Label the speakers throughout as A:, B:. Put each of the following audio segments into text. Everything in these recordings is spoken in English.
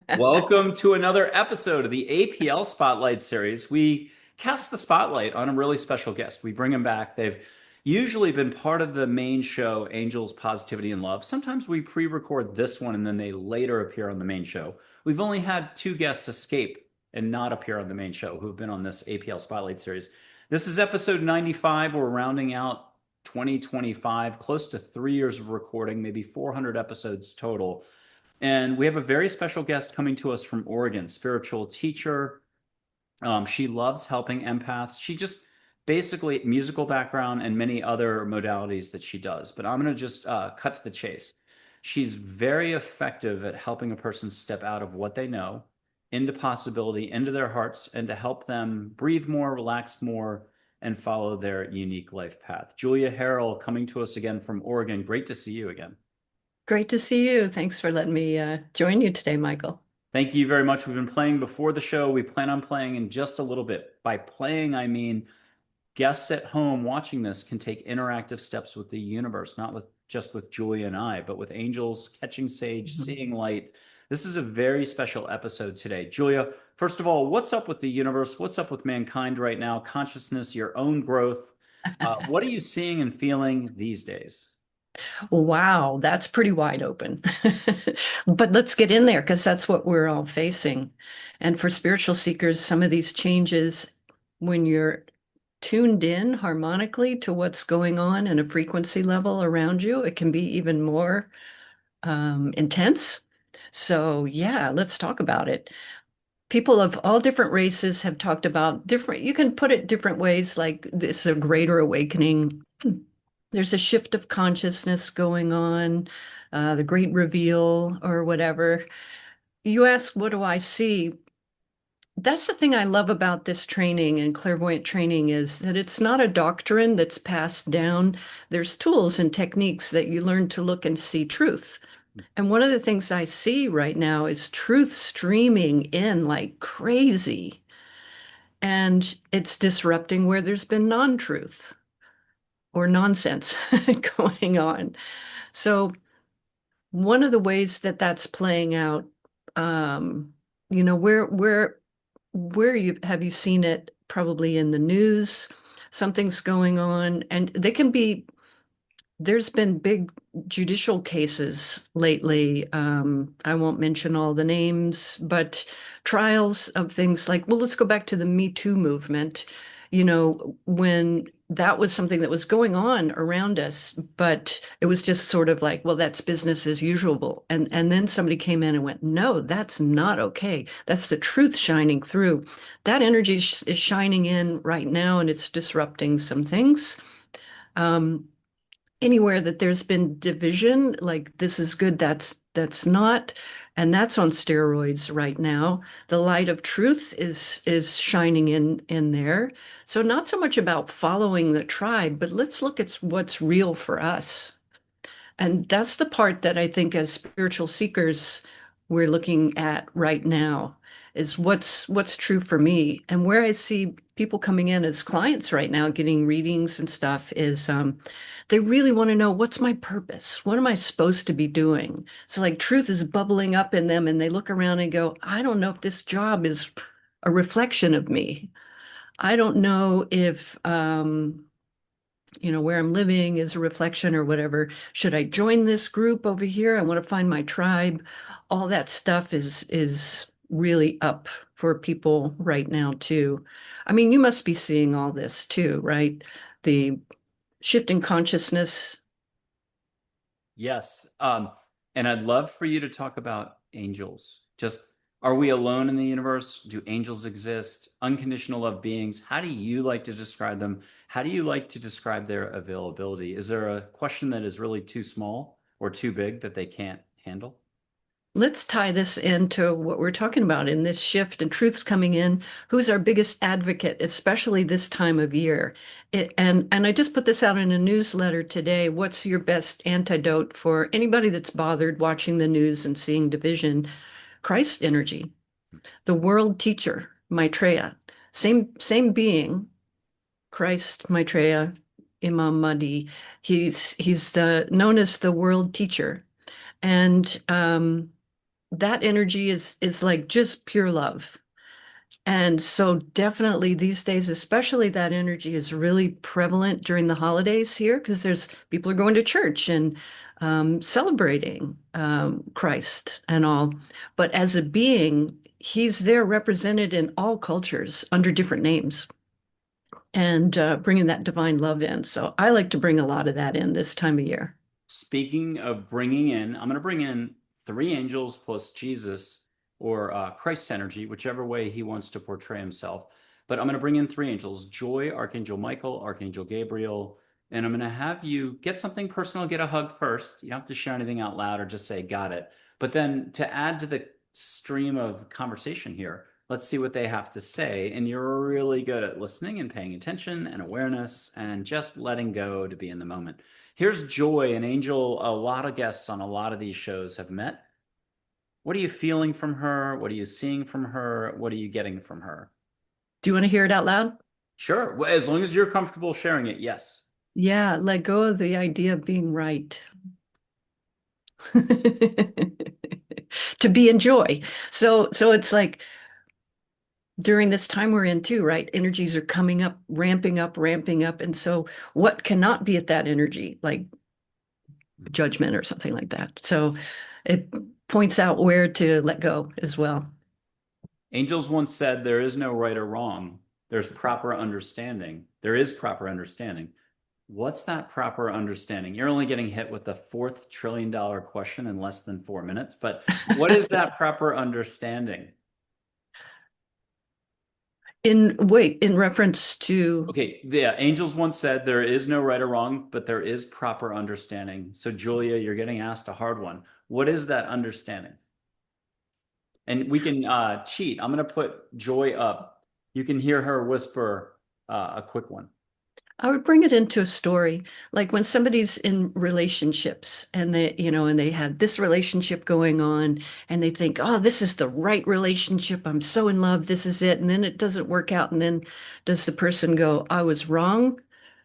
A: Welcome to another episode of the APL Spotlight series. We cast the spotlight on a really special guest. We bring them back. They've usually been part of the main show, Angels, Positivity, and Love. Sometimes we pre record this one and then they later appear on the main show. We've only had two guests escape and not appear on the main show who have been on this APL Spotlight series. This is episode 95. We're rounding out 2025, close to 3 years of recording, maybe 400 episodes total. And we have a very special guest coming to us from Oregon, spiritual teacher. She loves helping empaths. She just basically musical background and many other modalities that she does. But I'm going to just cut to the chase. She's very effective at helping a person step out of what they know into possibility, into their hearts, and to help them breathe more, relax more, and follow their unique life path. Julia Harrell coming to us again from Oregon. Great to see you again.
B: Great to see you. Thanks for letting me join you today, Michael.
A: Thank you very much. We've been playing before the show. We plan on playing in just a little bit. By playing, I mean guests at home watching this can take interactive steps with the universe, not with just with Julia and I, but with angels, catching sage,
B: Mhm.
A: seeing light. This is a very special episode today. Julia, first of all, what's up with the universe? What's up with mankind right now? Consciousness, your own growth. What are you seeing and feeling these days?
B: Wow, that's pretty wide open. But let's get in there because that's what we're all facing. And for spiritual seekers, some of these changes, when you're tuned in harmonically to what's going on in a frequency level around you, it can be even more intense. So, yeah, let's talk about it. People of all different races have talked about different, you can put it different ways, like this is a greater awakening. There's a shift of consciousness going on, the great reveal or whatever. You ask, what do I see? That's the thing I love about this training and clairvoyant training is that it's not a doctrine that's passed down. There's tools and techniques that you learn to look and see truth. And one of the things I see right now is truth streaming in like crazy. And it's disrupting where there's been non-truth or nonsense going on. So one of the ways that that's playing out, um, where you have you seen it? Probably in the news, something's going on, and they can be. There's been big judicial cases lately. I won't mention all the names, but trials of things like, well, let's go back to the Me Too movement. When that was something that was going on around us, but it was just sort of like, well, that's business as usual. And then somebody came in and went, no, that's not okay. That's the truth shining through. That energy is shining in right now, and it's disrupting some things. Um, Anywhere that there's been division, like this is good, that's not, and that's on steroids right now. The light of truth is shining in there. So not so much about following the tribe, but let's look at what's real for us. And that's the part that I think as spiritual seekers we're looking at right now is what's true for me. And where I see people coming in as clients right now getting readings and stuff is they really want to know what's my purpose? What am I supposed to be doing? So like truth is bubbling up in them and they look around and go, I don't know if this job is a reflection of me. I don't know if where I'm living is a reflection or whatever. Should I join this group over here? I want to find my tribe. All that stuff is really up for people right now too. I mean, you must be seeing all this too, right? The shifting consciousness.
A: Yes. And I'd love for you to talk about angels. Just are we alone in the universe? Do angels exist? Unconditional love beings. How do you like to describe them? How do you like to describe their availability? Is there a question that is really too small or too big that they can't handle?
B: Let's tie this into what we're talking about in this shift and truth's coming in. Who's our biggest advocate, especially this time of year? And I just put this out in a newsletter today. What's your best antidote for anybody that's bothered watching the news and seeing division? Christ energy, the world teacher, Maitreya, same being, Christ Maitreya, Imam Mahdi. He's the known as the world teacher, and that energy is like just pure love. And so definitely these days, especially that energy is really prevalent during the holidays here because there's people are going to church and celebrating Christ and all. But as a being, he's there represented in all cultures under different names and bringing that divine love in. So I like to bring a lot of that in this time of year.
A: Speaking of bringing in, I'm going to bring in three angels plus Jesus or Christ's energy, whichever way he wants to portray himself. But I'm going to bring in three angels: Joy, Archangel Michael, Archangel Gabriel. And I'm going to have you get something personal, get a hug first. You don't have to share anything out loud or just say, got it. But then to add to the stream of conversation here, let's see what they have to say. And you're really good at listening and paying attention and awareness and just letting go to be in the moment. Here's Joy, an angel a lot of guests on a lot of these shows have met. What are you feeling from her? What are you seeing from her? What are you getting from her?
B: Do you want to hear it out loud?
A: Sure. Well, as long as you're comfortable sharing it, yes.
B: Yeah, let go of the idea of being right. To be in joy. So it's like during this time we're in too, right? Energies are coming up, ramping up, ramping up. And so what cannot be at that energy, like judgment or something like that. So it points out where to let go as well.
A: Angels once said there is no right or wrong. There's proper understanding. There is proper understanding. What's that proper understanding? You're only getting hit with the fourth $1 trillion question in less than 4 minutes, but what is that proper understanding?
B: In reference to,
A: Okay, yeah, angels once said there is no right or wrong, but there is proper understanding. So, Julia, you're getting asked a hard one. What is that understanding? And we can cheat. I'm going to put Joy up. You can hear her whisper a quick one.
B: I would bring it into a story, like when somebody's in relationships and and they had this relationship going on and they think, oh, this is the right relationship. I'm so in love. This is it. And then it doesn't work out. And then does the person go, I was wrong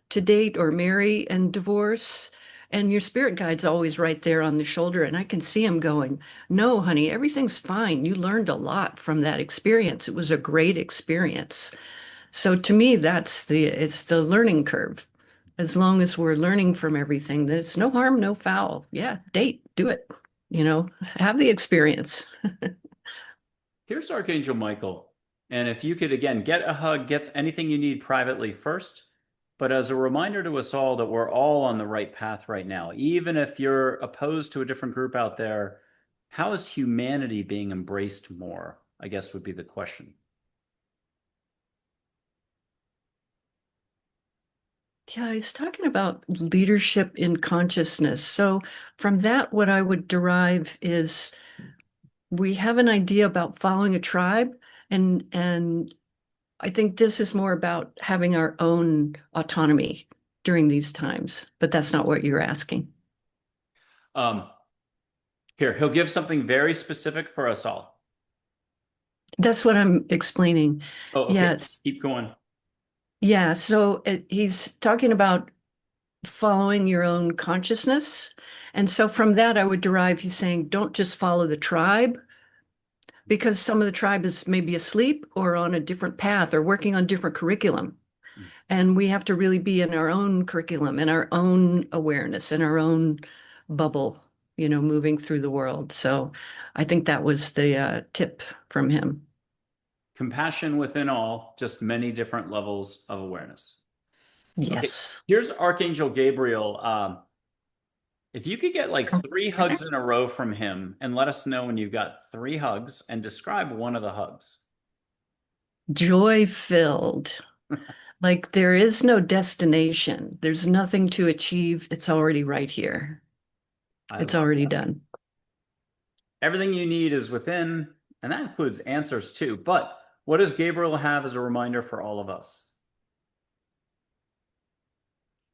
B: to date or marry and divorce? And your spirit guide's always right there on the shoulder. And I can see him going, no, honey, everything's fine. You learned a lot from that experience. It was a great experience. So to me, it's the learning curve. As long as we're learning from everything, that it's no harm, no foul. Yeah, date, do it. Have the experience.
A: Here's Archangel Michael. And if you could, again, get a hug, get anything you need privately first. But as a reminder to us all that we're all on the right path right now, even if you're opposed to a different group out there, how is humanity being embraced more? I guess would be the question.
B: Yeah, he's talking about leadership in consciousness. So from that, what I would derive is we have an idea about following a tribe, and I think this is more about having our own autonomy during these times, but that's not what you're asking.
A: Um, Here, he'll give something very specific for us all.
B: That's what I'm explaining.
A: Oh, okay.
B: Yes.
A: Keep going.
B: Yeah. So he's talking about following your own consciousness. And so from that, I would derive he's saying, don't just follow the tribe because some of the tribe is maybe asleep or on a different path or working on different curriculum. And we have to really be in our own curriculum and our own awareness and our own bubble, moving through the world. So I think that was the tip from him.
A: Compassion within all, just many different levels of awareness. Okay,
B: Yes.
A: here's Archangel Gabriel. If you could get like three hugs in a row from him and let us know when you've got three hugs and describe one of the hugs.
B: Joy filled. Like there is no destination. There's nothing to achieve. It's already right here.
A: I
B: It's
A: love
B: already
A: that.
B: done.
A: Everything you need is within, and that includes answers too. But what does Gabriel have as a reminder for all of us?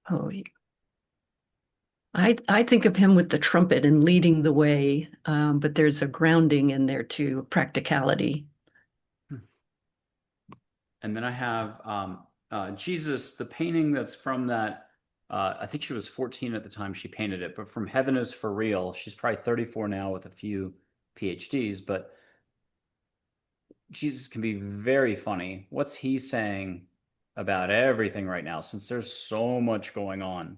B: Oh, I think of him with the trumpet and leading the way, but there's a grounding in there too, practicality.
A: And then I have Jesus, the painting that's from that. I think she was 14 at the time she painted it, but from Heaven is for Real. She's probably 34 now with a few PhDs, but Jesus can be very funny. What's he saying about everything right now, since there's so much going on?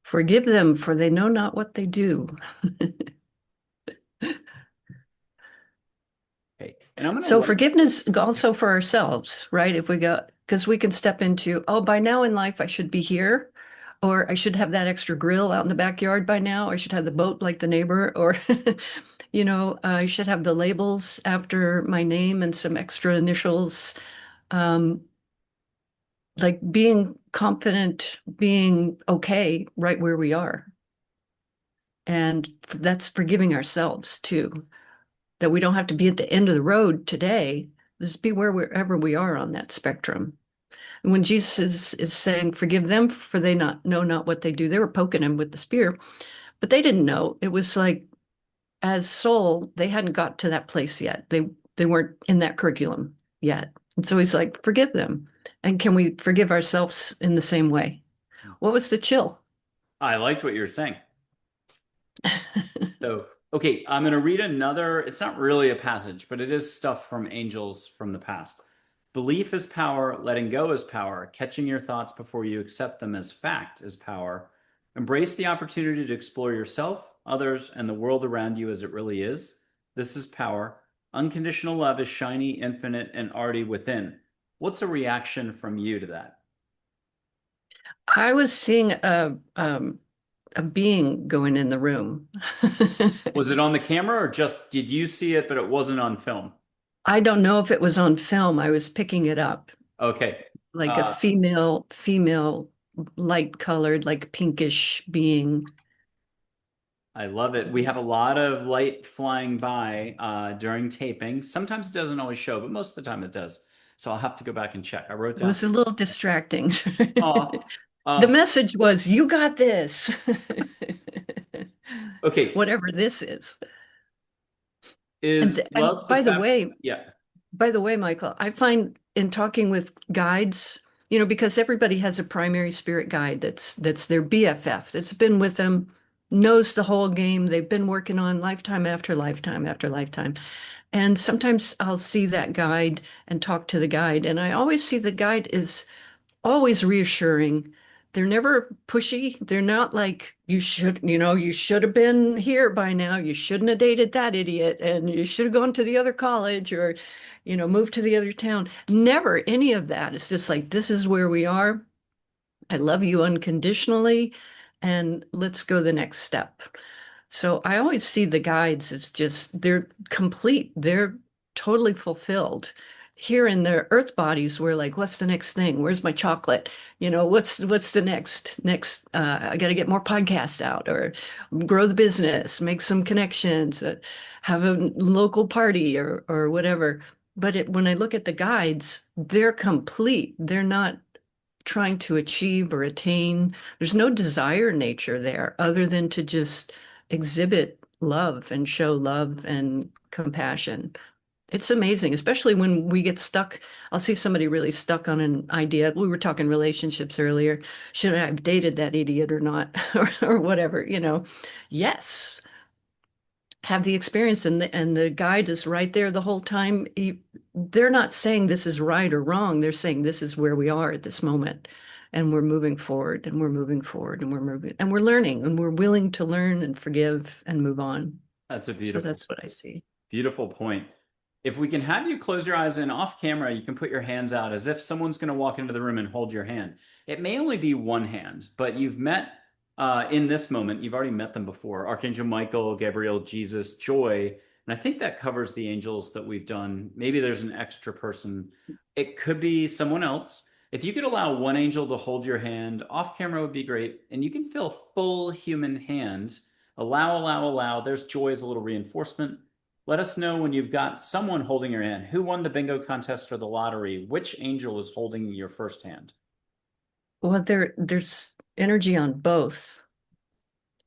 B: Forgive them, for they know not what they do.
A: Okay. And I'm going to
B: So
A: let,
B: forgiveness also for ourselves, right? If we go, because we can step into, oh, by now in life I should be here, or I should have that extra grill out in the backyard by now. I should have the boat like the neighbor, or I should have the labels after my name and some extra initials. Um, like being confident, being okay right where we are. And that's forgiving ourselves too, that we don't have to be at the end of the road today. Just be wherever we are on that spectrum. And when Jesus is saying, forgive them for they not know not what they do, they were poking him with the spear, but they didn't know. It was like as soul, they hadn't got to that place yet. They weren't in that curriculum yet. And so he's like, forgive them. And can we forgive ourselves in the same way? What was the chill?
A: I liked what you were saying. So, okay, I'm going to read another. It's not really a passage, but it is stuff from angels from the past. Belief is power, letting go is power, catching your thoughts before you accept them as fact is power. Embrace the opportunity to explore yourself, others, and the world around you as it really is. This is power. Unconditional love is shiny, infinite, and already within. What's a reaction from you to that?
B: I was seeing a being going in the room.
A: Was it on the camera or just did you see it, but it wasn't on film?
B: I don't know if it was on film. I was picking it up
A: Okay.
B: like a
A: Uh,
B: female, light colored, like pinkish being.
A: I love it. We have a lot of light flying by during taping. Sometimes it doesn't always show, but most of the time it does. So I'll have to go back and check. I wrote
B: It
A: down.
B: was a little distracting.
A: Oh,
B: The
A: um,
B: message was, you got this.
A: okay.
B: Whatever this is.
A: Is
B: And
A: love the fact? Yeah.
B: by the way, Michael, I find in talking with guides, because everybody has a primary spirit guide that's their BFF, that's been with them, knows the whole game. They've been working on lifetime after lifetime after lifetime. And sometimes I'll see that guide and talk to the guide, and I always see the guide is always reassuring. They're never pushy. They're not like, you should have been here by now. You shouldn't have dated that idiot, and you should have gone to the other college or, moved to the other town. Never any of that. It's just like, this is where we are. I love you unconditionally, and let's go the next step. So I always see the guides as just, they're complete. They're totally fulfilled. Here in their earth bodies, we're like, what's the next thing? Where's my chocolate? What's the next I got to get more podcasts out or grow the business, make some connections, have a local party or whatever. But when I look at the guides, they're complete. They're not trying to achieve or attain. There's no desire nature there other than to just exhibit love and show love and compassion. It's amazing, especially when we get stuck. I'll see somebody really stuck on an idea. We were talking relationships earlier. Should I have dated that idiot or not? or whatever, Yes, have the experience, and the guide is right there the whole time. They're not saying this is right or wrong. They're saying this is where we are at this moment. And we're moving forward and we're moving forward and we're moving and we're learning and we're willing to learn and forgive and move on.
A: That's a
B: So
A: beautiful,
B: that's what I see.
A: beautiful point. If we can have you close your eyes and off camera, you can put your hands out as if someone's going to walk into the room and hold your hand. It may only be one hand, but you've met in this moment, you've already met them before. Archangel Michael, Gabriel, Jesus, Joy. And I think that covers the angels that we've done. Maybe there's an extra person. It could be someone else. If you could allow one angel to hold your hand, off camera would be great. And you can feel full human hand. Allow, allow, allow. There's Joy as a little reinforcement. Let us know when you've got someone holding your hand. Who won the bingo contest or the lottery? Which angel is holding your first hand?
B: Well, there's energy on both.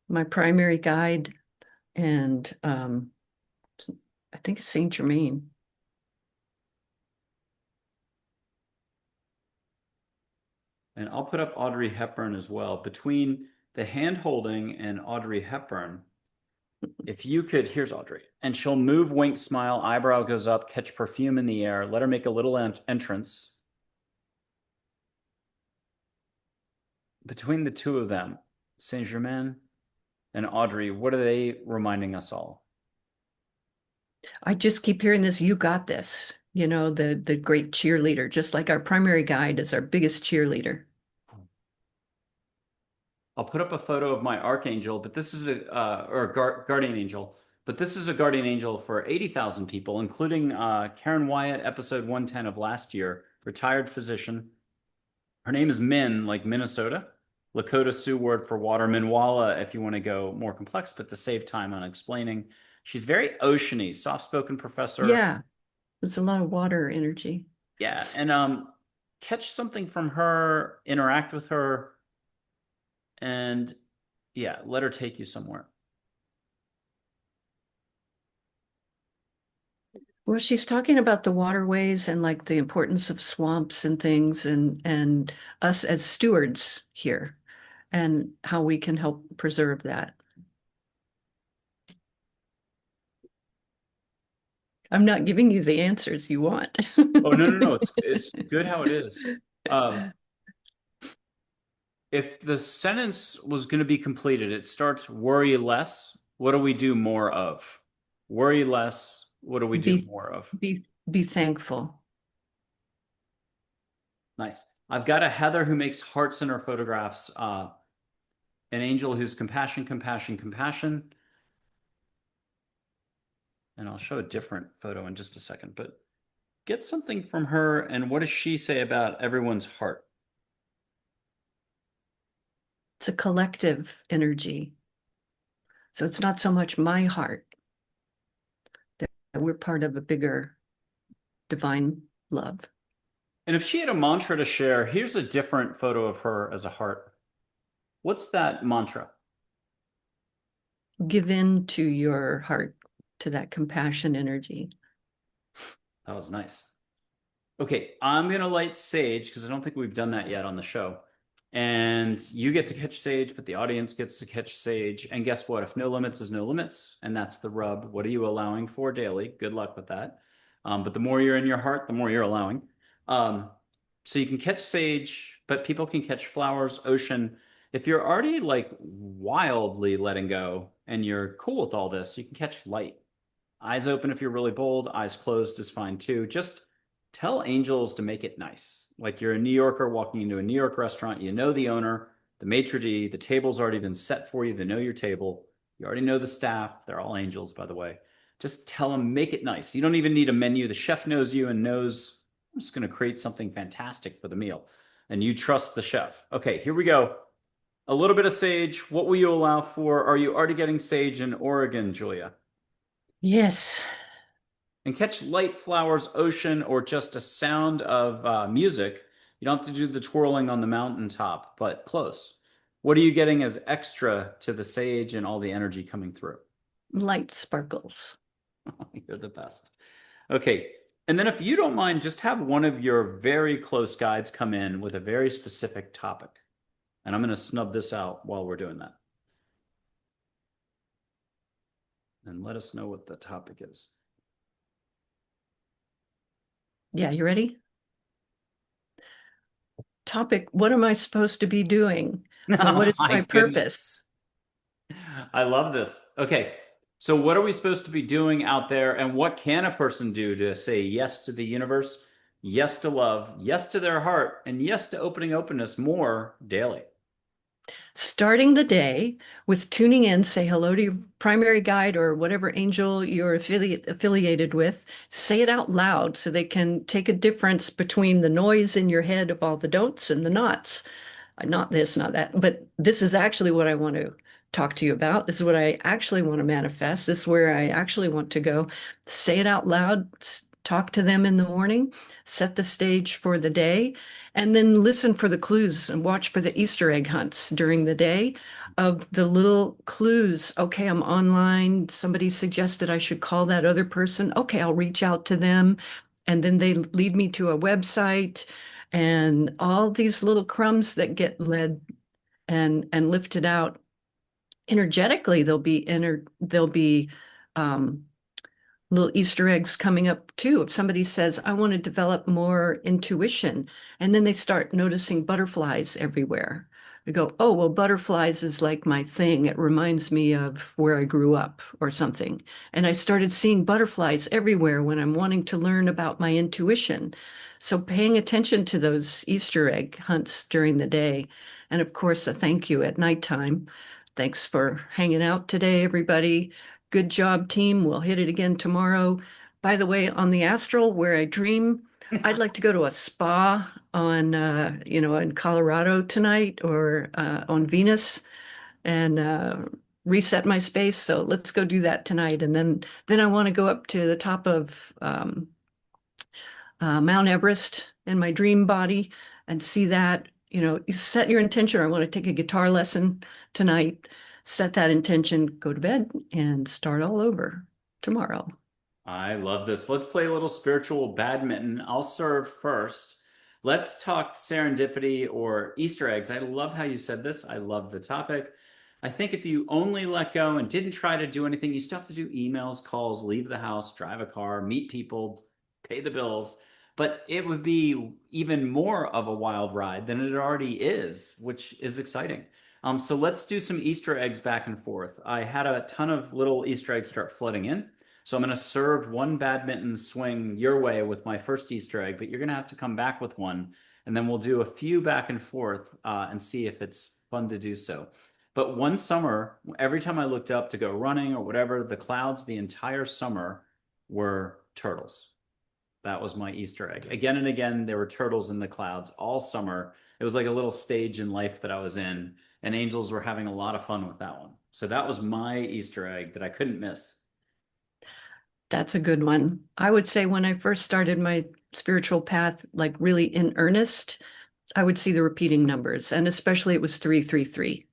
B: My primary guide and I think it's Saint Germain.
A: And I'll put up Audrey Hepburn as well. Between the hand holding and Audrey Hepburn, If you could, here's Audrey. And she'll move, wink, smile, eyebrow goes up, catch perfume in the air. Let her make a little entrance. Between the two of them, Saint Germain and Audrey, what are they reminding us all?
B: I just keep hearing this, you got this, the great cheerleader, just like our primary guide is our biggest cheerleader.
A: I'll put up a photo of my archangel, but this is or guardian angel, but this is a guardian angel for 80,000 people, including Karen Wyatt, episode 110 of last year, retired physician. Her name is Min, like Minnesota. Lakota Sioux word for water, Minwala, if you want to go more complex, but to save time on explaining. She's very oceany, soft-spoken professor.
B: Yeah, there's a lot of water energy.
A: Yeah, and catch something from her, interact with her, and yeah, let her take you somewhere.
B: Well, she's talking about the waterways and like the importance of swamps and things and us as stewards here and how we can help preserve that. I'm not giving you the answers you want.
A: Oh, no, no, no. It's good how it is. Um, if the sentence was going to be completed, it starts worry less. What do we do more of? Worry less. What do we do
B: Be
A: more of?
B: be thankful.
A: Nice. I've got a Heather who makes hearts in her photographs. An angel who's compassion, compassion, compassion. And I'll show a different photo in just a second, but get something from her. And what does she say about everyone's heart?
B: It's a collective energy. So it's not so much my heart that we're part of a bigger divine love.
A: And if she had a mantra to share, here's a different photo of her as a heart. What's that mantra?
B: Give in to your heart, to that compassion energy.
A: That was nice. Okay, I'm going to light sage because I don't think we've done that yet on the show. And you get to catch sage, but the audience gets to catch sage. And guess what? If no limits is no limits, and that's the rub, what are you allowing for daily? Good luck with that. But the more you're in your heart, the more you're allowing. So you can catch sage, but people can catch flowers, ocean. If you're already like wildly letting go and you're cool with all this, you can catch light. Eyes open if you're really bold, eyes closed is fine too. Just tell angels to make it nice. Like you're a New Yorker walking into a New York restaurant, you know the owner, the maitre d', the table's already been set for you, they know your table. You already know the staff. They're all angels, by the way. Just tell them, make it nice. You don't even need a menu. The chef knows you and knows I'm just going to create something fantastic for the meal. And you trust the chef. Okay, here we go. A little bit of sage. What will you allow for? Are you already getting sage in Oregon, Julia?
B: Yes.
A: And catch light, flowers, ocean, or just a sound of music. You don't have to do the twirling on the mountaintop, but close. What are you getting as extra to the sage and all the energy coming through?
B: Light sparkles.
A: You're the best. Okay. And then if you don't mind, just have one of your very close guides come in with a very specific topic. And I'm going to snub this out while we're doing that. And let us know what the topic is.
B: Yeah, you ready? Topic, what am I supposed to be doing? So what is my
A: My goodness.
B: purpose?
A: I love this. Okay. So, what are we supposed to be doing out there? And what can a person do to say yes to the universe, yes to love, yes to their heart, and yes to opening openness more daily?
B: Starting the day with tuning in, say hello to your primary guide or whatever angel you're affiliated with. Say it out loud so they can take a difference between the noise in your head of all the don'ts and the nots. Not this, not that, but this is actually what I want to talk to you about. This is what I actually want to manifest. This is where I actually want to go. Say it out loud. Talk to them in the morning, set the stage for the day, and then listen for the clues and watch for the Easter egg hunts during the day of the little clues. Okay, I'm online. Somebody suggested I should call that other person. Okay, I'll reach out to them. And then they lead me to a website and all these little crumbs that get led and lifted out energetically there'll be um, little Easter eggs coming up too. If somebody says, I want to develop more intuition, and then they start noticing butterflies everywhere. They go, oh, well, butterflies is like my thing. It reminds me of where I grew up or something. And I started seeing butterflies everywhere when I'm wanting to learn about my intuition. So paying attention to those Easter egg hunts during the day. And of course, a thank you at nighttime. Thanks for hanging out today, everybody. Good job, team. We'll hit it again tomorrow. By the way, on the astral where I dream, I'd like to go to a spa on, in Colorado tonight or on Venus and reset my space. So let's go do that tonight. And then I want to go up to the top of Mount Everest in my dream body and see that. You set your intention. I want to take a guitar lesson tonight. Set that intention, go to bed, and start all over tomorrow.
A: I love this. Let's play a little spiritual badminton. I'll serve first. Let's talk serendipity or Easter eggs. I love how you said this. I love the topic. I think if you only let go and didn't try to do anything, you still have to do emails, calls, leave the house, drive a car, meet people, pay the bills. But it would be even more of a wild ride than it already is, which is exciting. So let's do some Easter eggs back and forth. I had a ton of little Easter eggs start flooding in. So I'm going to serve one badminton swing your way with my first Easter egg, but you're going to have to come back with one. And then we'll do a few back and forth and see if it's fun to do so. But one summer, every time I looked up to go running or whatever, the clouds the entire summer were turtles. That was my Easter egg. Again and again, there were turtles in the clouds all summer. It was like a little stage in life that I was in, and angels were having a lot of fun with that one. So that was my Easter egg that I couldn't miss.
B: That's a good one. I would say when I first started my spiritual path, like really in earnest, I would see the repeating numbers, and especially it was 333.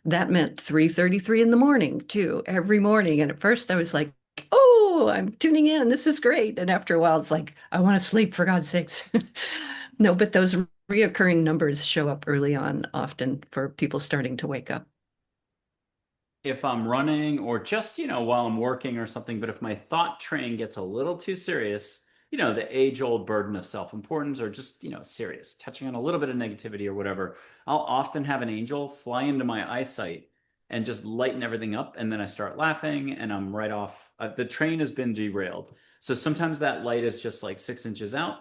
B: That meant 3:33 in the morning too, every morning. And at first I was like, oh, I'm tuning in. This is great. And after a while, it's like, I want to sleep for God's sakes. No, but those reoccurring numbers show up early on, often for people starting to wake up.
A: If I'm running or just, while I'm working or something, but if my thought train gets a little too serious, the age-old burden of self-importance or just, serious, touching on a little bit of negativity or whatever, I'll often have an angel fly into my eyesight and just lighten everything up. And then I start laughing and I'm right off. The train has been derailed. So sometimes that light is just like 6 inches out,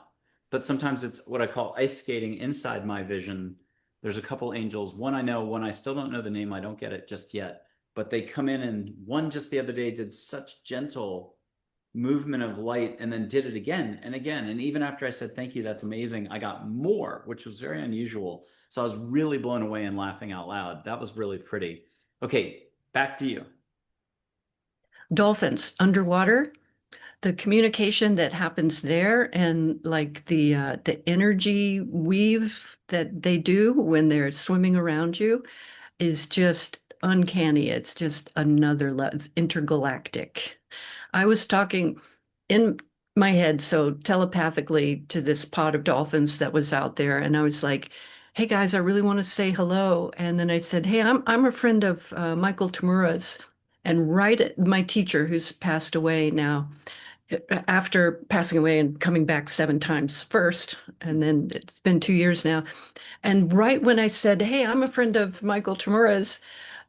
A: but sometimes it's what I call ice skating inside my vision. There's a couple angels. One I know, one I still don't know the name. I don't get it just yet, but they come in, and one just the other day did such gentle movement of light and then did it again and again. And even after I said, thank you, that's amazing, I got more, which was very unusual. So I was really blown away and laughing out loud. That was really pretty. Okay, back to you.
B: Dolphins underwater, the communication that happens there and like the energy weave that they do when they're swimming around you is just uncanny. It's just another it's intergalactic. I was talking in my head, so telepathically to this pod of dolphins that was out there, and I was like, "Hey guys, I really want to say hello." And then I said, "Hey, I'm a friend of Michael Tamura's," and right at my teacher who's passed away now, after passing away and coming back 7 times first, and then it's been 2 years now. And right when I said, "Hey, I'm a friend of Michael Tamura's,"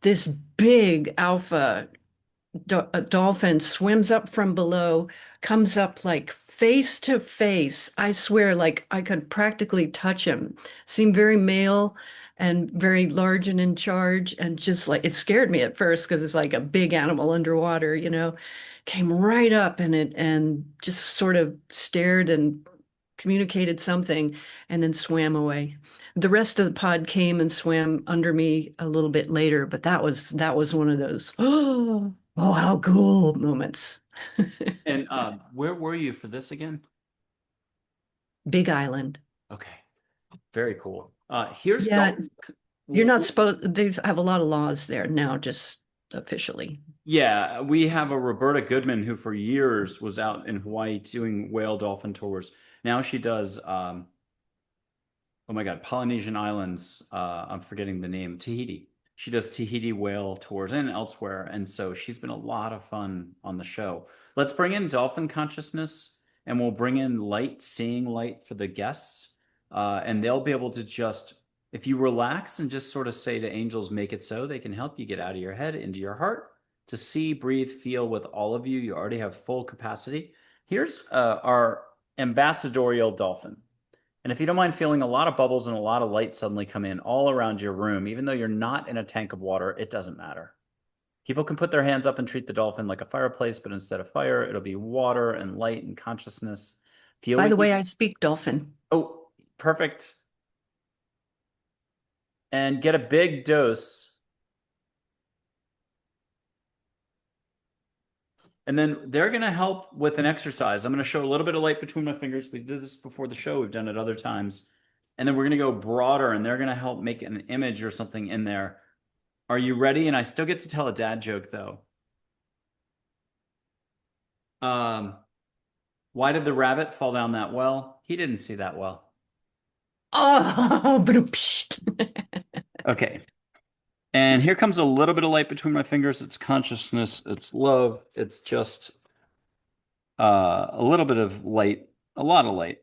B: this big alpha a dolphin swims up from below, comes up like face to face. I swear, like I could practically touch him. Seemed very male and very large and in charge. And just like it scared me at first because it's like a big animal underwater. Came right up and just sort of stared and communicated something and then swam away. The rest of the pod came and swam under me a little bit later, but that was one of those oh how cool moments.
A: And where were you for this again?
B: Big Island.
A: Okay, very cool. Here's
B: Yeah,
A: Dalton.
B: you're not supposed they have a lot of laws there now, just officially.
A: Yeah, we have a Roberta Goodman who for years was out in Hawaii doing whale dolphin tours. Now she does, oh my God, Polynesian Islands. I'm forgetting the name, Tahiti. She does Tahiti whale tours and elsewhere. And so she's been a lot of fun on the show. Let's bring in Dolphin Consciousness and we'll bring in light, seeing light for the guests. And they'll be able to just, if you relax and just sort of say to angels, make it so, they can help you get out of your head into your heart to see, breathe, feel with all of you. You already have full capacity. Here's our ambassadorial dolphin. And if you don't mind feeling a lot of bubbles and a lot of light suddenly come in all around your room, even though you're not in a tank of water, it doesn't matter. People can put their hands up and treat the dolphin like a fireplace, but instead of fire, it'll be water and light and consciousness. Feel
B: By
A: what
B: the
A: you...
B: way, I speak dolphin.
A: Oh, perfect. And get a big dose. And then they're going to help with an exercise. I'm going to show a little bit of light between my fingers. We did this before the show. We've done it other times. And then we're going to go broader, and they're going to help make an image or something in there. Are you ready? And I still get to tell a dad joke, though. Why did the rabbit fall down that well? He didn't see that well.
B: Oh,
A: Okay. And here comes a little bit of light between my fingers. It's consciousness. It's love. It's just a little bit of light, a lot of light.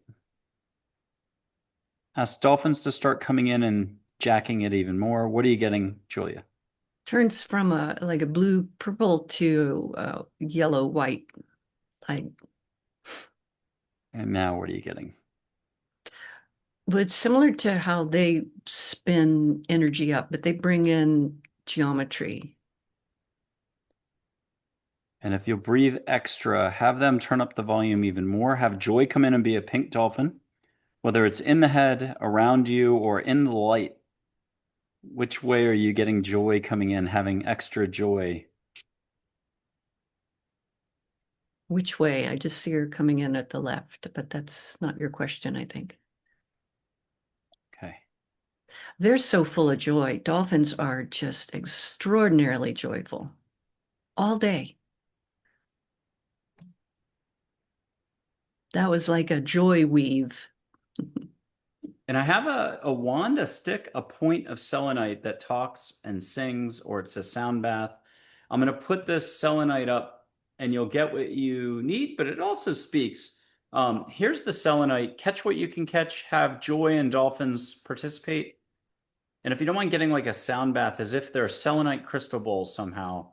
A: Ask dolphins to start coming in and jacking it even more. What are you getting, Julia?
B: turns from a like a blue purple to yellow white. Like,
A: And now what are you getting?
B: but it's similar to how they spin energy up, but they bring in geometry.
A: And if you'll breathe extra, have them turn up the volume even more. Have joy come in and be a pink dolphin, whether it's in the head, around you, or in the light. Which way are you getting joy coming in, having extra joy?
B: Which way? I just see her coming in at the left, but that's not your question, I think.
A: Okay.
B: They're so full of joy. Dolphins are just extraordinarily joyful all day. That was like a joy weave.
A: And I have a wand, a stick, a point of selenite that talks and sings, or it's a sound bath. I'm going to put this selenite up and you'll get what you need, but it also speaks. Here's the selenite. Catch what you can catch. Have joy and dolphins participate. And if you don't mind getting like a sound bath, as if they're selenite crystal bowls somehow.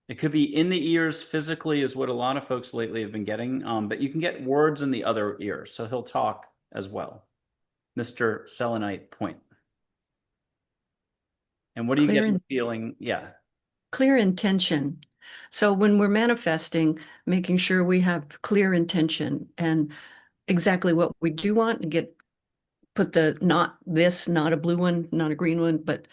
A: It could be in the ears physically, is what a lot of folks lately have been getting. But you can get words in the other ear, so he'll talk as well. Mr. Selenite Point. And what do you get feeling? Yeah.
B: Clear intention. So when we're manifesting, making sure we have clear intention and exactly what we do want and put the not this, not a blue one, not a green one, but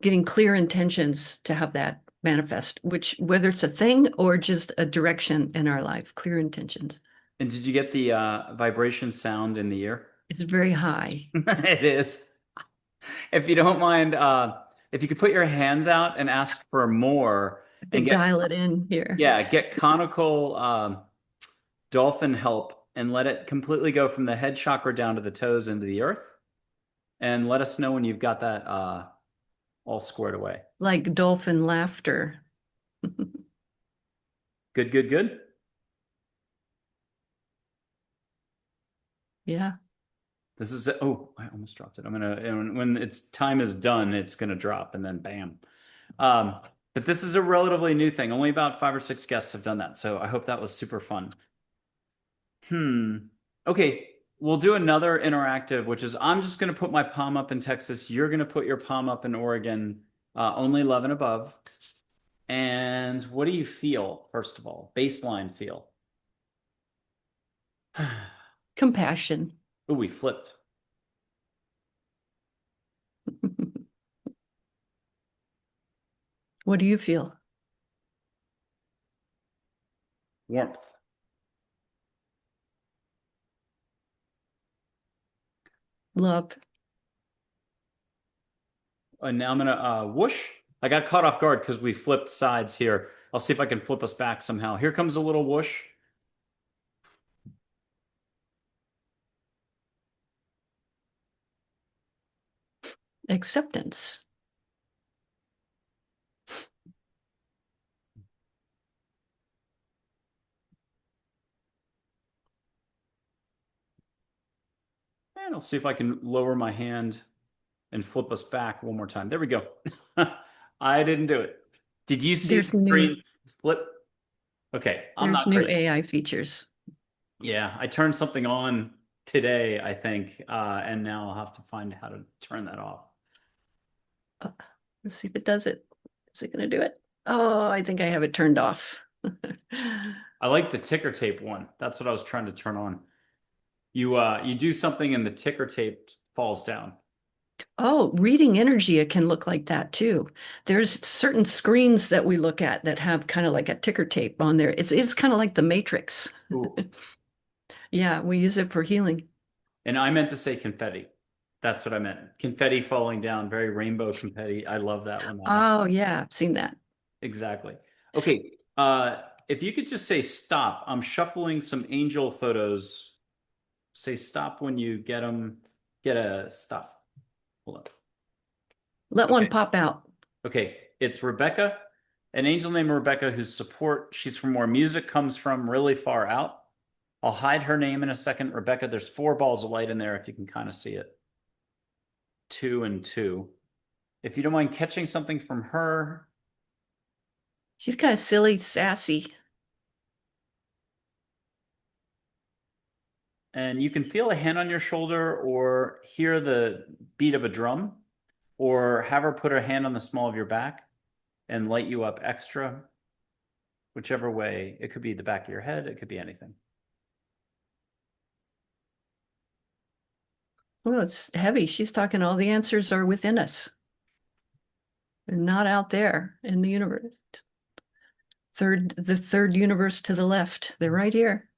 B: getting clear intentions to have that manifest, which whether it's a thing or just a direction in our life, clear intentions.
A: And did you get the vibration sound in the ear?
B: It's very high.
A: It is. If you don't mind, if you could put your hands out and ask for more and get,
B: Dial it in here.
A: yeah, get conical dolphin help and let it completely go from the head chakra down to the toes into the earth. And let us know when you've got that all squared away.
B: Like dolphin laughter.
A: Good, good, good.
B: Yeah.
A: This is, oh, I almost dropped it. I'm gonna, when its time is done, it's gonna drop and then bam. But this is a relatively new thing. Only about 5 or 6 guests have done that. So I hope that was super fun. Okay, we'll do another interactive, which is I'm just gonna put my palm up in Texas. You're gonna put your palm up in Oregon, only love and above. And what do you feel, first of all? Baseline feel.
B: Compassion.
A: Oh, we flipped.
B: What do you feel?
A: Warmth.
B: Love.
A: And now I'm gonna whoosh. I got caught off guard because we flipped sides here. I'll see if I can flip us back somehow. Here comes a little whoosh.
B: acceptance.
A: And I'll see if I can lower my hand and flip us back one more time. There we go. I didn't do it. Did you see the
B: There's new
A: screen flip? Okay, I'm
B: there's
A: not
B: new
A: great.
B: AI features.
A: Yeah, I turned something on today, I think, and now I'll have to find how to turn that off.
B: Let's see if it does it. Is it going to do it? Oh, I think I have it turned off.
A: I like the ticker tape one. That's what I was trying to turn on. You do something and the ticker tape falls down.
B: Oh, reading energy, it can look like that too. There's certain screens that we look at that have kind of like a ticker tape on there. It's kind of like the Matrix.
A: Ooh.
B: Yeah, we use it for healing.
A: And I meant to say confetti. That's what I meant. Confetti falling down, very rainbow confetti. I love that when that happens.
B: Oh, yeah, I've seen that.
A: Exactly. Okay. If you could just say stop, I'm shuffling some angel photos. Say stop when you get them. Get a stop. Hold on.
B: Let one
A: Okay.
B: pop out.
A: Okay. It's Rebecca, an angel named Rebecca whose support, she's from where music comes from, really far out. I'll hide her name in a second. Rebecca, there's 4 balls of light in there if you can kind of see it. 2 and 2. If you don't mind catching something from her.
B: She's kind of silly, sassy.
A: And you can feel a hand on your shoulder or hear the beat of a drum or have her put her hand on the small of your back and light you up extra. Whichever way, it could be the back of your head, it could be anything.
B: Oh, it's heavy. She's talking all the answers are within us. They're not out there in the universe. The third universe to the left. They're right here.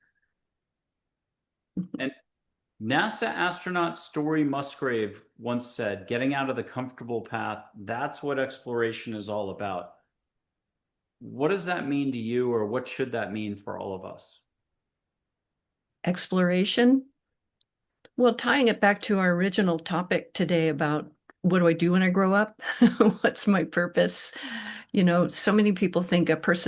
A: And NASA astronaut Story Musgrave once said, getting out of the comfortable path, that's what exploration is all about. What does that mean to you, or what should that mean for all of us?
B: Exploration. Well, tying it back to our original topic today about what do I do when I grow up? What's my purpose? You know, so many people think a purpose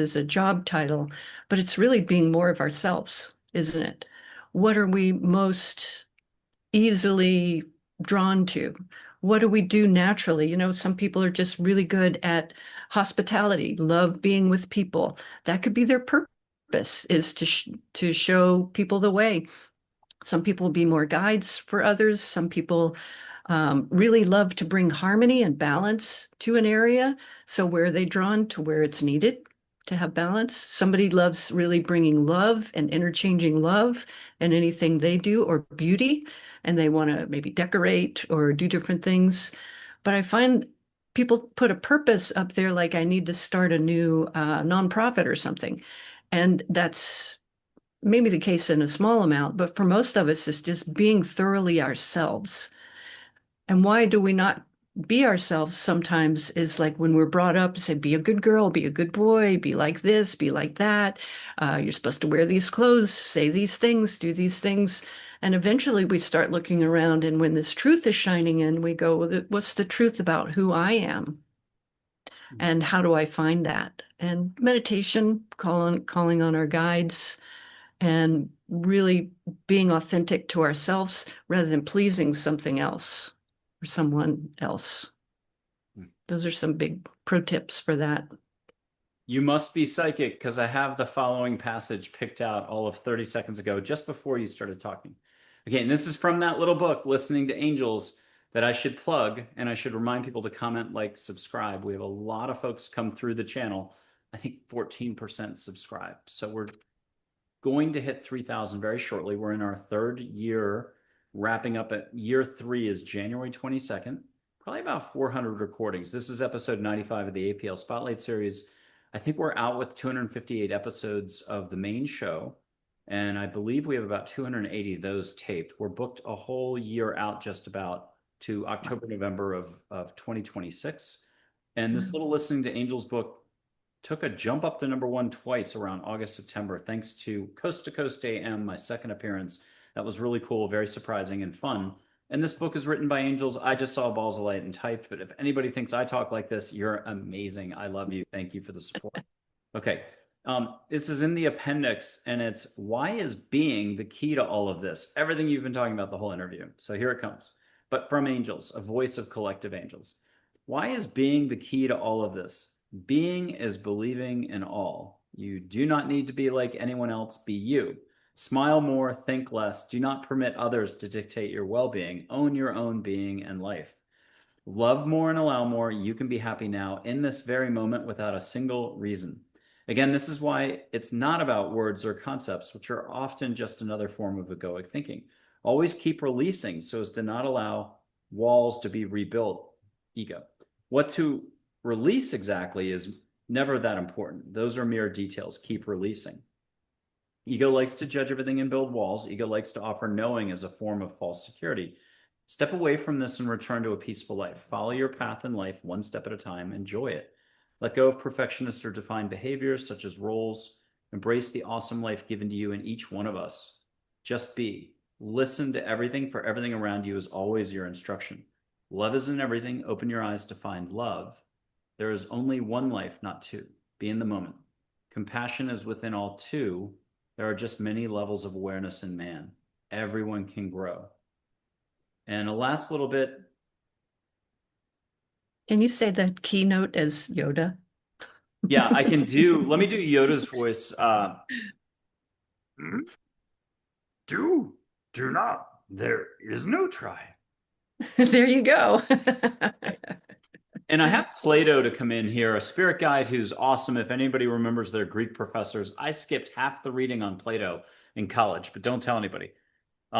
B: is a job title, but it's really being more of ourselves, isn't it? What are we most easily drawn to? What do we do naturally? You know, some people are just really good at hospitality, love being with people. That could be their purpose, is to show people the way. Some people will be more guides for others. Some people really love to bring harmony and balance to an area. So where are they drawn to where it's needed to have balance? Somebody loves really bringing love and interchanging love in anything they do, or beauty, and they want to maybe decorate or do different things. But I find people put a purpose up there, like I need to start a new nonprofit or something. And that's maybe the case in a small amount, but for most of us, it's just being thoroughly ourselves. And why do we not be ourselves sometimes is like when we're brought up to say, be a good girl, be a good boy, be like this, be like that. You're supposed to wear these clothes, say these things, do these things. And eventually we start looking around, and when this truth is shining in, we go, well, what's the truth about who I am? And how do I find that? And meditation, calling on our guides, and really being authentic to ourselves rather than pleasing something else or someone else. Those are some big pro tips for that.
A: You must be psychic, because I have the following passage picked out all of 30 seconds ago, just before you started talking. Okay, and this is from that little book, Listening to Angels, that I should plug, and I should remind people to comment, like, subscribe. We have a lot of folks come through the channel. I think 14% subscribe. So we're going to hit 3,000 very shortly. We're in our 3rd year, wrapping up at year 3 is January 22nd. Probably about 400 recordings. This is episode 95 of the APL Spotlight series. I think we're out with 258 episodes of the main show, and I believe we have about 280 of those taped. We're booked a whole year out, just about, to October, November of 2026. And this little Listening to Angels book took a jump up to #1 twice around August, September, thanks to Coast to Coast AM, my second appearance. That was really cool, very surprising and fun. And this book is written by angels. I just saw balls of light and typed, but if anybody thinks I talk like this, you're amazing. I love you. Thank you for the support. Okay. This is in the appendix, and it's why is being the key to all of this? Everything you've been talking about the whole interview. So here it comes. But from angels, a voice of collective angels. Why is being the key to all of this? Being is believing in all. You do not need to be like anyone else. Be you. Smile more, think less. Do not permit others to dictate your well-being. Own your own being and life. Love more and allow more. You can be happy now in this very moment without a single reason. Again, this is why it's not about words or concepts, which are often just another form of egoic thinking. Always keep releasing so as to not allow walls to be rebuilt. Ego. What to release exactly is never that important. Those are mere details. Keep releasing. Ego likes to judge everything and build walls. Ego likes to offer knowing as a form of false security. Step away from this and return to a peaceful life. Follow your path in life one step at a time. Enjoy it. Let go of perfectionist or defined behaviors such as roles. Embrace the awesome life given to you in each one of us. Just be. Listen to everything, for everything around you is always your instruction. Love is in everything. Open your eyes to find love. There is only one life, not two. Be in the moment. Compassion is within all too. There are just many levels of awareness in man. Everyone can grow. And a last little bit.
B: Can you say that keynote as Yoda?
A: Yeah, I can do. Let me do Yoda's voice. Do, do not. There is no try.
B: There you go.
A: And I have Plato to come in here, a spirit guide who's awesome. If anybody remembers their Greek professors, I skipped half the reading on Plato in college, but don't tell anybody.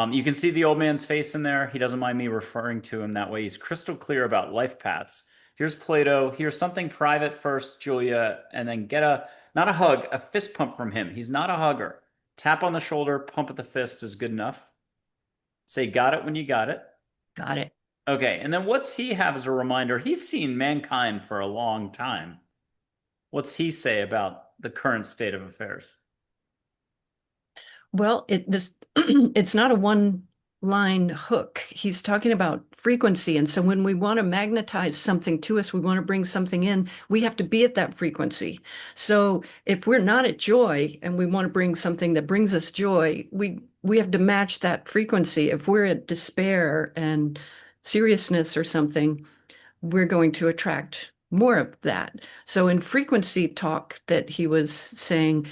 A: You can see the old man's face in there. He doesn't mind me referring to him that way. He's crystal clear about life paths. Here's Plato. Here's something private first, Julia, and then get not a hug, a fist pump from him. He's not a hugger. Tap on the shoulder, pump at the fist is good enough. Say, got it when you got it.
B: Got it.
A: Okay, and then what's he have as a reminder? He's seen mankind for a long time. What's he say about the current state of affairs?
B: Well, it's not a one line hook. He's talking about frequency. And so when we want to magnetize something to us, we want to bring something in, we have to be at that frequency. So if we're not at joy and we want to bring something that brings us joy, we have to match that frequency. If we're at despair and seriousness or something, we're going to attract more of that. So in frequency talk that he was saying,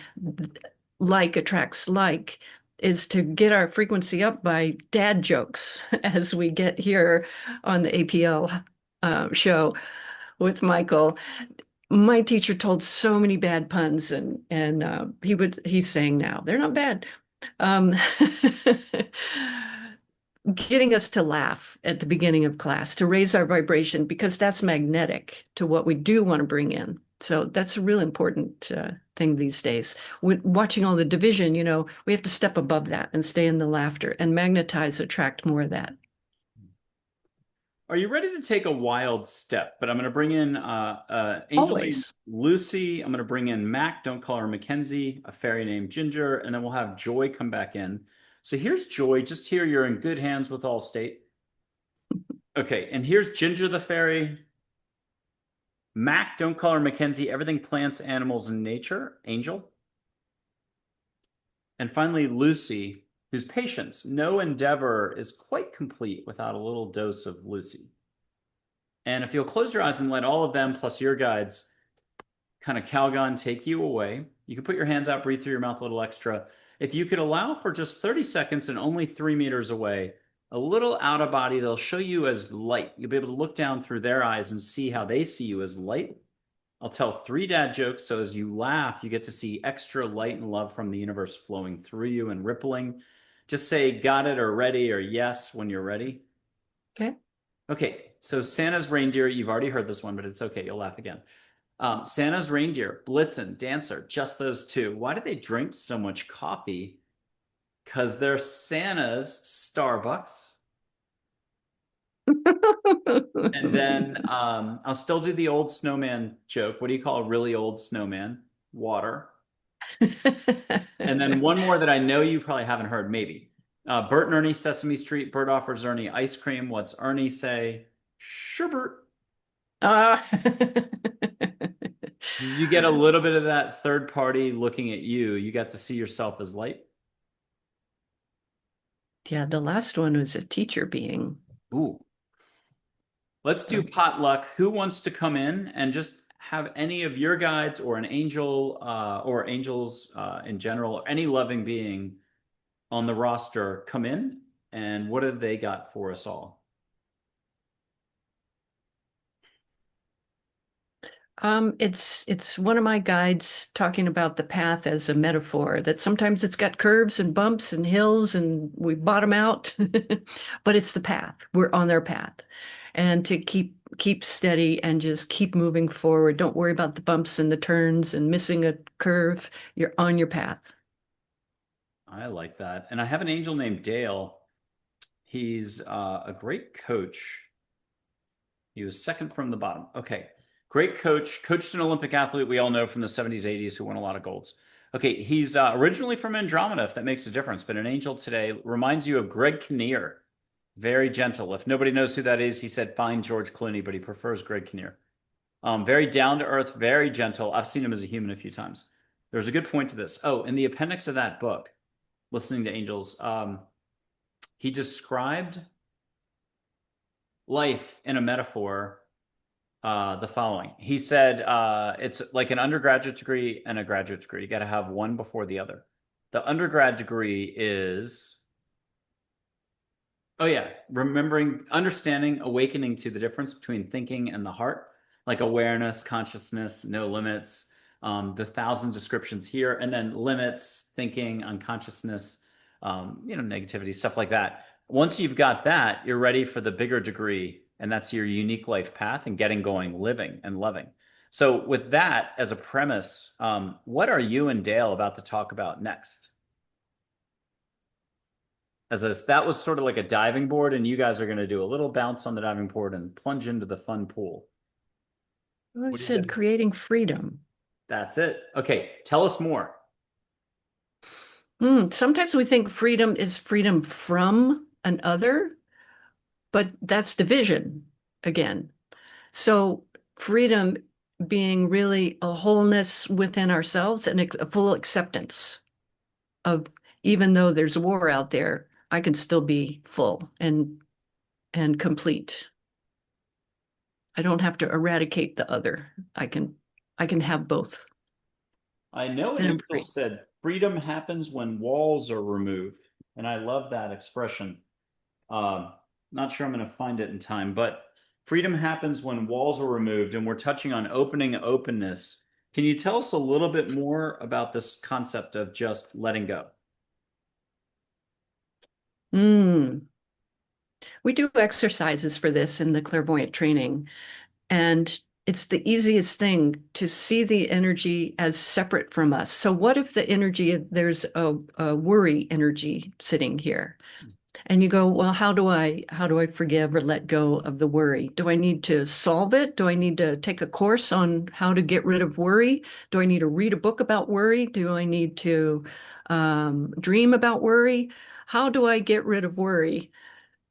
B: like attracts like, is to get our frequency up by dad jokes, as we get here on the APL show with Michael. My teacher told so many bad puns, and he's saying now they're not bad. Um, Getting us to laugh at the beginning of class to raise our vibration, because that's magnetic to what we do want to bring in. So that's a real important thing these days. Watching all the division, we have to step above that and stay in the laughter and magnetize, attract more of that.
A: Are you ready to take a wild step? But I'm going to bring in angel named
B: Always.
A: Lucy. I'm going to bring in Mac, don't call her Mackenzie, a fairy named Ginger, and then we'll have Joy come back in. So here's Joy. Just here, you're in good hands with Allstate. Okay, and here's Ginger the fairy. Mac, don't call her Mackenzie, everything plants, animals, and nature, angel. And finally, Lucy, whose patience, no endeavor is quite complete without a little dose of Lucy. And if you'll close your eyes and let all of them, plus your guides, kind of Calgon take you away, you can put your hands out, breathe through your mouth a little extra. If you could allow for just 30 seconds and only 3 meters away, a little out of body, they'll show you as light. You'll be able to look down through their eyes and see how they see you as light. I'll tell 3 dad jokes, so as you laugh, you get to see extra light and love from the universe flowing through you and rippling. Just say got it or ready or yes when you're ready.
B: Okay.
A: Okay, so Santa's reindeer, you've already heard this one, but it's okay, you'll laugh again. Santa's reindeer, Blitzen, Dancer, just those two. Why do they drink so much coffee? Because they're Santa's Starbucks. And then I'll still do the old snowman joke. What do you call a really old snowman? Water. And then one more that I know you probably haven't heard, maybe. Bert and Ernie, Sesame Street. Bert offers Ernie ice cream. What's Ernie say? Sherbert.
B: Uh,
A: Did you get a little bit of that third party looking at you? You got to see yourself as light.
B: yeah, the last one was a teacher being.
A: Ooh. Let's do
B: So,
A: potluck. Who wants to come in and just have any of your guides or an angel or angels in general, or any loving being on the roster come in? And what have they got for us all?
B: it's one of my guides talking about the path as a metaphor, that sometimes it's got curves and bumps and hills and we bottom out, but it's the path. We're on their path. And to keep steady and just keep moving forward. Don't worry about the bumps and the turns and missing a curve. You're on your path.
A: I like that. And I have an angel named Dale. He's a great coach. He was second from the bottom. Okay. Great coach, coached an Olympic athlete we all know from the 70s, 80s who won a lot of golds. Okay, he's originally from Andromeda, if that makes a difference, but an angel today reminds you of Greg Kinnear. Very gentle. If nobody knows who that is, he said find George Clooney, but he prefers Greg Kinnear. Very down to earth, very gentle. I've seen him as a human a few times. There's a good point to this. Oh, in the appendix of that book, Listening to Angels, he described life in a metaphor the following. He said it's like an undergraduate degree and a graduate degree. You got to have one before the other. The undergrad degree is, oh yeah, remembering, understanding, awakening to the difference between thinking and the heart, like awareness, consciousness, no limits, the thousand descriptions here, and then limits, thinking, unconsciousness, negativity, stuff like that. Once you've got that, you're ready for the bigger degree, and that's your unique life path and getting going, living and loving. So, with that as a premise, what are you and Dale about to talk about next? That was sort of like a diving board, and you guys are going to do a little bounce on the diving board and plunge into the fun pool.
B: I
A: What do you
B: said
A: guys?
B: creating freedom.
A: That's it. Okay, tell us more.
B: Sometimes we think freedom is freedom from an other, but that's division again. So freedom being really a wholeness within ourselves and a full acceptance of, even though there's war out there, I can still be full and complete. I don't have to eradicate the other. I can have both.
A: I know an
B: Then I'm
A: angel
B: free.
A: said freedom happens when walls are removed, and I love that expression. Um, Not sure I'm going to find it in time, but freedom happens when walls are removed, and we're touching on opening openness. Can you tell us a little bit more about this concept of just letting go?
B: Mm. We do exercises for this in the clairvoyant training, and it's the easiest thing to see the energy as separate from us. So what if the energy, there's a worry energy sitting here? And you go, well, how do I forgive or let go of the worry? Do I need to solve it? Do I need to take a course on how to get rid of worry? Do I need to read a book about worry? Do I need to dream about worry? How do I get rid of worry?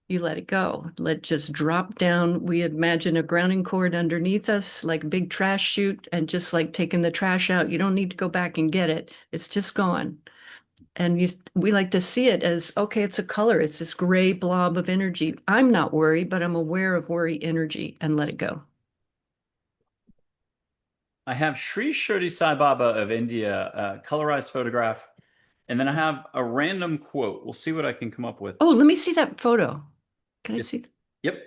B: You let it go. Let just drop down. We imagine a grounding cord underneath us, like a big trash chute, and just like taking the trash out, you don't need to go back and get it. It's just gone. And we like to see it as, okay, it's a color. It's this gray blob of energy. I'm not worried, but I'm aware of worry energy and let it go.
A: I have Sri Shirdi Sai Baba of India, a colorized photograph, and then I have a random quote. We'll see what I can come up with.
B: Oh, let me see that photo. Can I
A: Yep.
B: see?
A: Yep.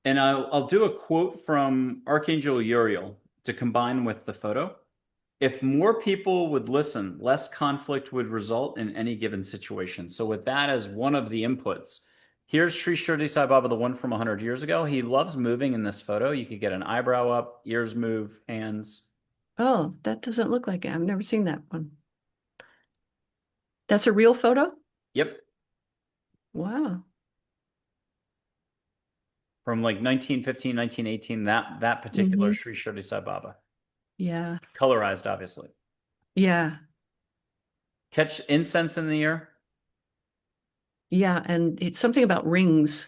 A: And I'll do a quote from Archangel Uriel to combine with the photo. If more people would listen, less conflict would result in any given situation. So, with that as one of the inputs, here's Sri Shirdi Sai Baba, the one from 100 years ago. He loves moving in this photo. You could get an eyebrow up, ears move, hands.
B: Oh, that doesn't look like it. I've never seen that one. That's a real photo?
A: Yep.
B: Wow.
A: From like 1915, 1918, that particular
B: Hmm.
A: Sri Shirdi Sai Baba.
B: Yeah.
A: Colorized, obviously.
B: Yeah.
A: Catch incense in the air.
B: Yeah, and it's something about rings.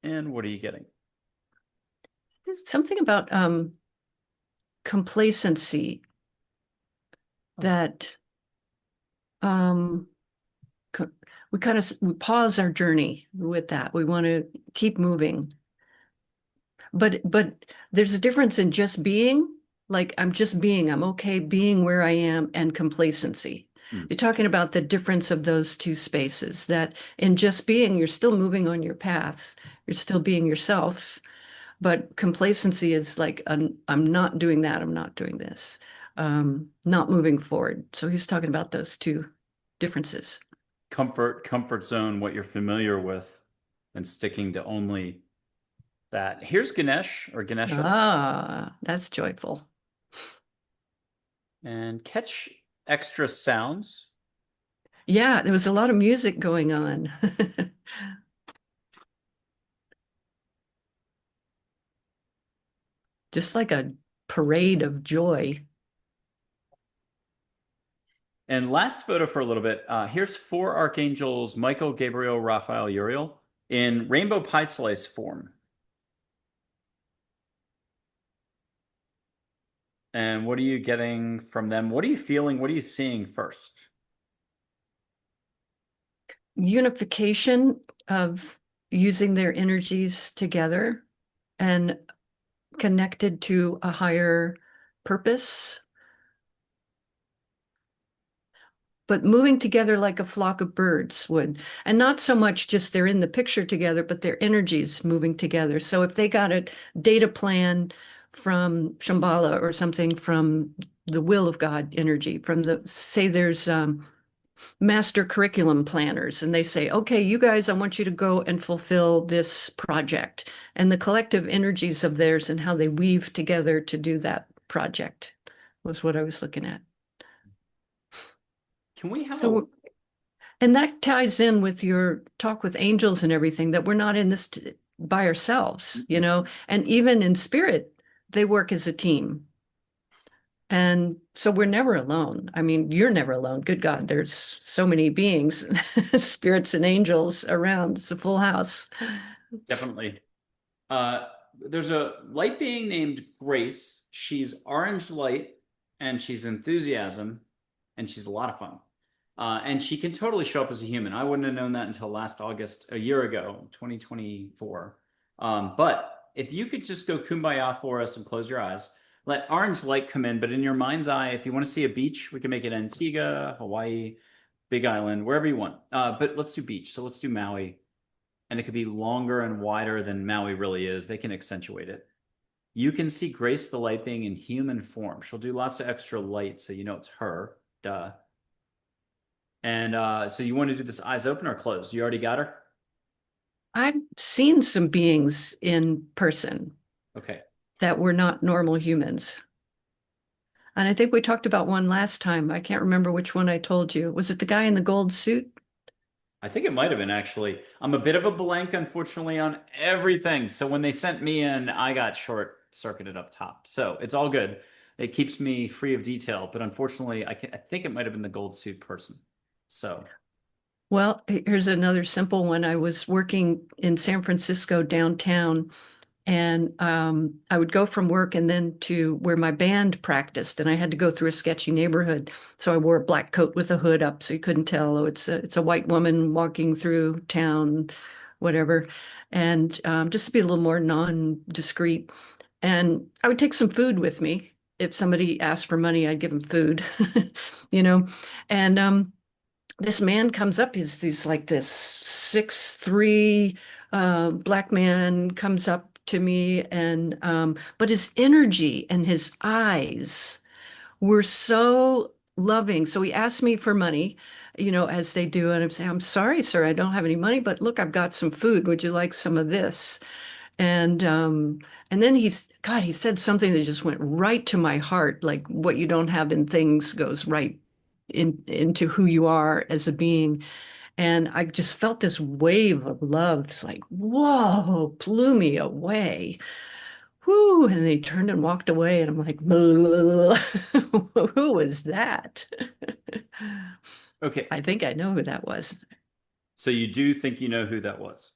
A: And what are you getting?
B: There's something about complacency
A: Oh,
B: that um co- we kind of we pause our journey with that. We want to keep moving. But there's a difference in just being, like I'm just being, I'm okay being where I am, and complacency.
A: hmm.
B: You're talking about the difference of those two spaces, that in just being, you're still moving on your path. You're still being yourself, but complacency is like, I'm not doing that. I'm not doing this. Not moving forward. So he's talking about those two differences.
A: Comfort zone, what you're familiar with, and sticking to only that. Here's Ganesh or Ganesha,
B: Ah, that's joyful.
A: and catch extra sounds.
B: Yeah, there was a lot of music going on. Just like a parade of joy.
A: And last photo for a little bit. Here's four archangels: Michael, Gabriel, Raphael, Uriel, in rainbow pie slice form. And what are you getting from them? What are you feeling? What are you seeing first?
B: Unification of using their energies together and connected to a higher purpose, but moving together like a flock of birds would. And not so much just they're in the picture together, but their energies moving together. So if they got a data plan from Shambhala or something from the will of God energy, from the, say there's master curriculum planners, and they say, okay, you guys, I want you to go and fulfill this project. And the collective energies of theirs and how they weave together to do that project was what I was looking at.
A: Can we have a
B: So, and that ties in with your talk with angels and everything, that we're not in this by ourselves, you know, and even in spirit, they work as a team. And so we're never alone. I mean, you're never alone. Good God, there's so many beings, spirits and angels around. It's a full house.
A: definitely. Uh, there's a light being named Grace. She's orange light and she's enthusiasm and she's a lot of fun. And she can totally show up as a human. I wouldn't have known that until last August, a year ago, 2024. But if you could just go kumbaya for us and close your eyes, let orange light come in. But in your mind's eye, if you want to see a beach, we can make it Antigua, Hawaii, Big Island, wherever you want. But let's do beach. So let's do Maui, and it could be longer and wider than Maui really is. They can accentuate it. You can see Grace the light being in human form. She'll do lots of extra light, so you know it's her. Duh. And so you want to do this eyes open or closed? You already got her?
B: I've seen some beings in person
A: Okay.
B: that were not normal humans. And I think we talked about one last time. I can't remember which one I told you. Was it the guy in the gold suit?
A: I think it might have been actually. I'm a bit of a blank, unfortunately, on everything. So when they sent me in, I got short circuited up top. So it's all good. It keeps me free of detail. But unfortunately, I think it might have been the gold suit person. So,
B: Well, here's another simple one. I was working in San Francisco downtown, and I would go from work and then to where my band practiced, and I had to go through a sketchy neighborhood. So I wore a black coat with a hood up, so you couldn't tell. Oh, it's a white woman walking through town, whatever, and just to be a little more non-discreet. And I would take some food with me. If somebody asked for money, I'd give them food, you know, and this man comes up. He's like this 6'3" black man comes up to me, and but his energy and his eyes were so loving. So he asked me for money, you know, as they do, and I'm saying, "I'm sorry, sir, I don't have any money, but look, I've got some food. Would you like some of this?" And and then God, he said something that just went right to my heart, like what you don't have in things goes right into who you are as a being. And I just felt this wave of love. It's like, whoa, blew me away. Whoo. And they turned and walked away. And I'm like, who was that?
A: Okay.
B: I think I know who that was.
A: So you do think you know who that was?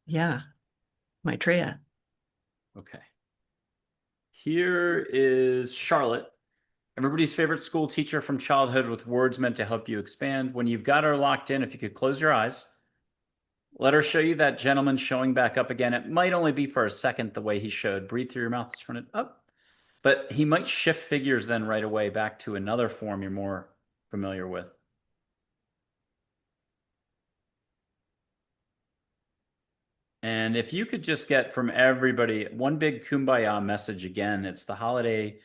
B: Yeah, Maitreya.
A: Okay. Here is Charlotte, everybody's favorite school teacher from childhood with words meant to help you expand. When you've got her locked in, if you could close your eyes, let her show you that gentleman showing back up again. It might only be for a second the way he showed. Breathe through your mouth, turn it up. But he might shift figures then right away back to another form you're more familiar with. And if you could just get from everybody one big kumbaya message again, it's the holiday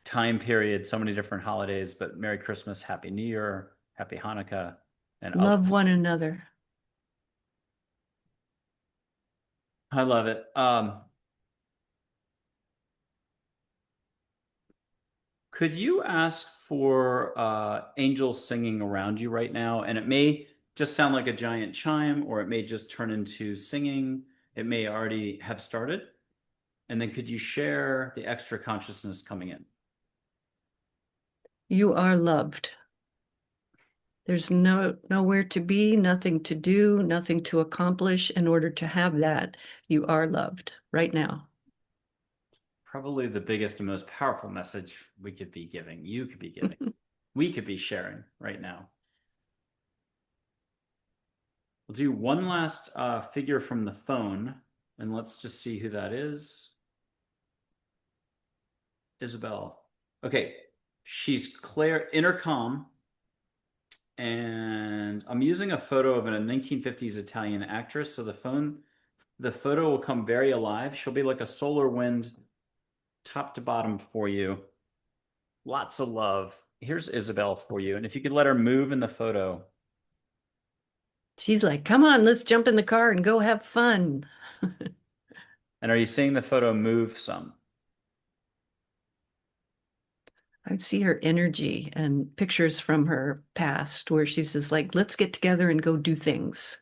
A: time period, so many different holidays, but Merry Christmas, Happy New Year, Happy Hanukkah, and
B: Love
A: others.
B: one another.
A: I love it. Could you ask for angels singing around you right now? And it may just sound like a giant chime, or it may just turn into singing. It may already have started. And then could you share the extra consciousness coming in?
B: You are loved. There's nowhere to be, nothing to do, nothing to accomplish in order to have that. You are loved right now.
A: Probably the biggest and most powerful message we could be giving, you could be giving, we could be sharing right now. We'll do one last figure from the phone, and let's just see who that is. Isabel. Okay, she's Claire Intercom, and I'm using a photo of a 1950s Italian actress. So the photo will come very alive. She'll be like a solar wind, top to bottom for you. Lots of love. Here's Isabel for you, and if you could let her move in the photo.
B: She's like, come on, let's jump in the car and go have fun.
A: And are you seeing the photo move some?
B: I see her energy and pictures from her past where she's just like, let's get together and go do things.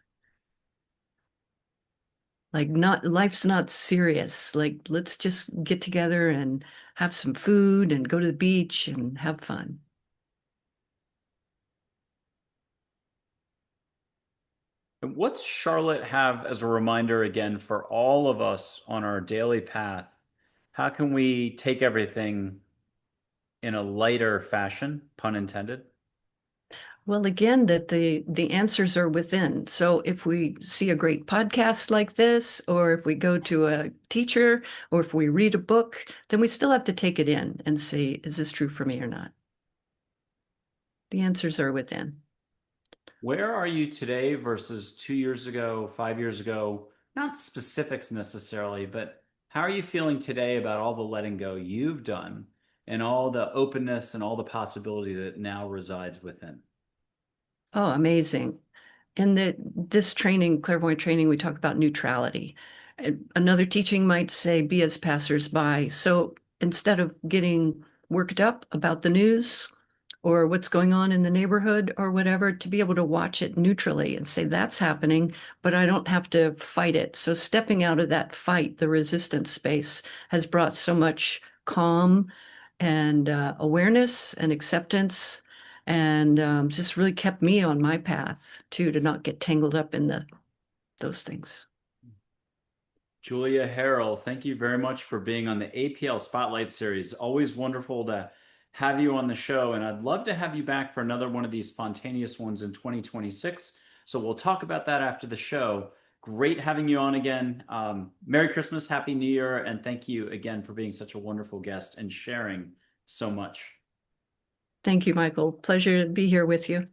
B: Like not life's not serious. Like let's just get together and have some food and go to the beach and have fun.
A: What's Charlotte have as a reminder again for all of us on our daily path? How can we take everything in a lighter fashion, pun intended?
B: Well, again, that the answers are within. So if we see a great podcast like this, or if we go to a teacher, or if we read a book, then we still have to take it in and see, is this true for me or not? The answers are within.
A: Where are you today versus 2 years ago, 5 years ago? Not specifics necessarily, but how are you feeling today about all the letting go you've done and all the openness and all the possibility that now resides within?
B: Oh, amazing. In this training, clairvoyant training, we talk about neutrality. Another teaching might say, be as passersby. So instead of getting worked up about the news or what's going on in the neighborhood or whatever, to be able to watch it neutrally and say, that's happening, but I don't have to fight it. So stepping out of that fight, the resistance space, has brought so much calm and awareness and acceptance, and just really kept me on my path too, to not get tangled up in those things.
A: Julia Harrell, thank you very much for being on the APL Spotlight Series. Always wonderful to have you on the show, and I'd love to have you back for another one of these spontaneous ones in 2026. So we'll talk about that after the show. Great having you on again. Merry Christmas, Happy New Year, and thank you again for being such a wonderful guest and sharing so much.
B: Thank you, Michael. Pleasure to be here with you.